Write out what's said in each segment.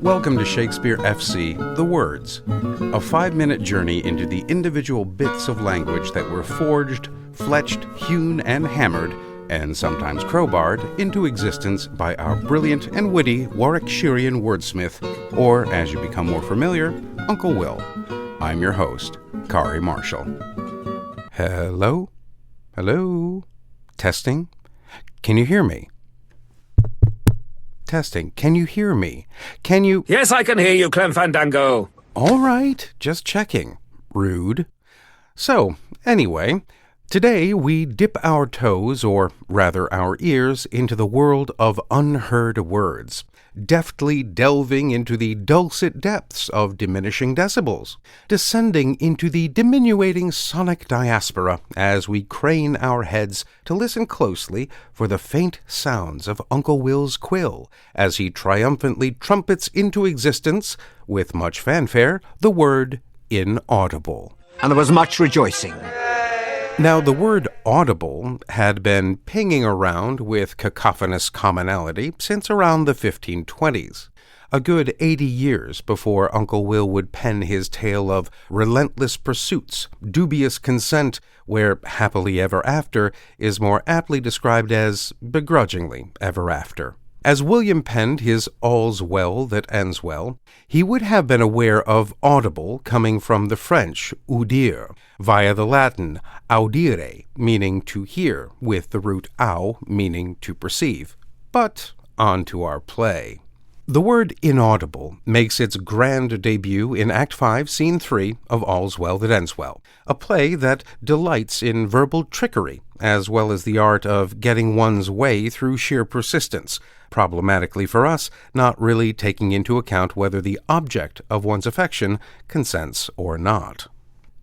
Welcome to Shakespeare FC, The Words, a 5-minute journey into the individual bits of language that were forged, fletched, hewn, and hammered, and sometimes crowbarred, into existence by our brilliant and witty Warwickshirean wordsmith, or, as you become more familiar, Uncle Will. I'm your host, Kari Marshall. Hello? Hello? Testing? Can you hear me? Testing. Can you hear me? Can you... Yes, I can hear you, Clem Fandango. All right, just checking. Rude. So, anyway, today we dip our toes, or rather our ears, into the world of unheard words, deftly delving into the dulcet depths of diminishing decibels, descending into the diminuating sonic diaspora as we crane our heads to listen closely for the faint sounds of Uncle Will's quill as he triumphantly trumpets into existence, with much fanfare, the word inaudible. And there was much rejoicing. Now, the word audible had been pinging around with cacophonous commonality since around the 1520s, a good 80 years before Uncle Will would pen his tale of relentless pursuits, dubious consent, where happily ever after is more aptly described as begrudgingly ever after. As William penned his All's Well That Ends Well, he would have been aware of audible coming from the French audire, via the Latin audire, meaning to hear, with the root au, meaning to perceive. But on to our play. The word inaudible makes its grand debut in Act 5, Scene 3 of All's Well That Ends Well, a play that delights in verbal trickery, as well as the art of getting one's way through sheer persistence, problematically for us, not really taking into account whether the object of one's affection consents or not.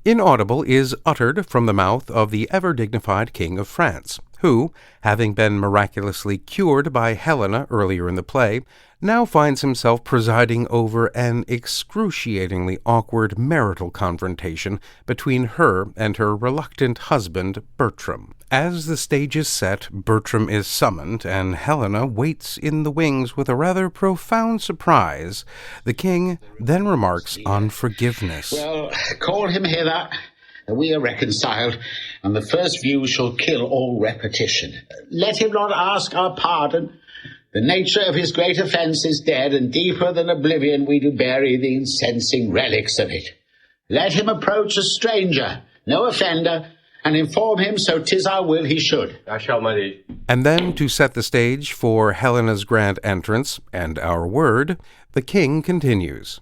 Inaudible is uttered from the mouth of the ever-dignified King of France, who, having been miraculously cured by Helena earlier in the play, now finds himself presiding over an excruciatingly awkward marital confrontation between her and her reluctant husband, Bertram. As the stage is set, Bertram is summoned, and Helena waits in the wings with a rather profound surprise. The king then remarks on forgiveness. Well, call him hither, and we are reconciled, and the first view shall kill all repetition. Let him not ask our pardon. The nature of his great offence is dead, and deeper than oblivion we do bury the incensing relics of it. Let him approach a stranger, no offender, and inform him so 'tis our will he should. I shall, my liege. And then, to set the stage for Helena's grand entrance and our word, the king continues.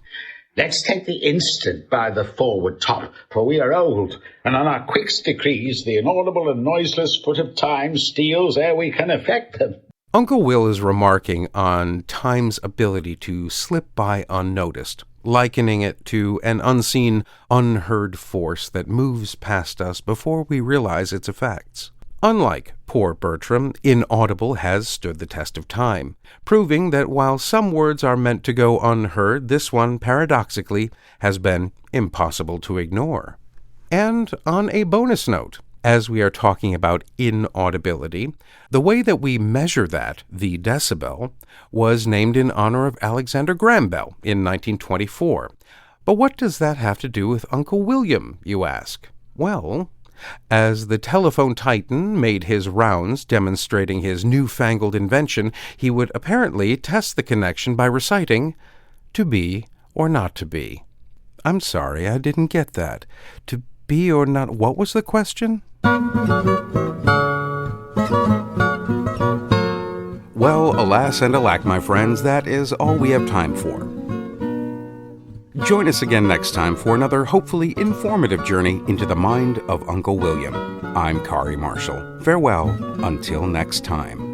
Let's take the instant by the forward top, for we are old, and on our quickest decrees the inaudible and noiseless foot of time steals ere we can effect them. Uncle Will is remarking on time's ability to slip by unnoticed, likening it to an unseen, unheard force that moves past us before we realize its effects. Unlike poor Bertram, inaudible has stood the test of time, proving that while some words are meant to go unheard, this one, paradoxically, has been impossible to ignore. And on a bonus note, as we are talking about inaudibility, the way that we measure that, the decibel, was named in honor of Alexander Graham Bell in 1924. But what does that have to do with Uncle William, you ask? Well, as the telephone titan made his rounds demonstrating his newfangled invention, he would apparently test the connection by reciting, "To be or not to be." I'm sorry, I didn't get that. To be or not, what was the question? Well, alas and alack, my friends, that is all we have time for. Join us again next time for another hopefully informative journey into the mind of Uncle William. I'm Kari Marshall. Farewell until next time.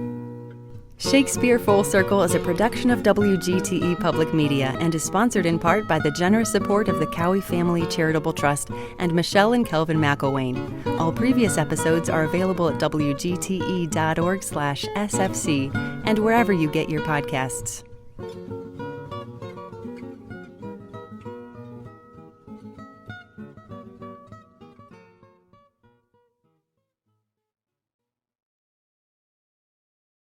Shakespeare Full Circle is a production of WGTE Public Media and is sponsored in part by the generous support of the Cowie Family Charitable Trust and Michelle and Kelvin McElwain. All previous episodes are available at wgte.org/sfc and wherever you get your podcasts.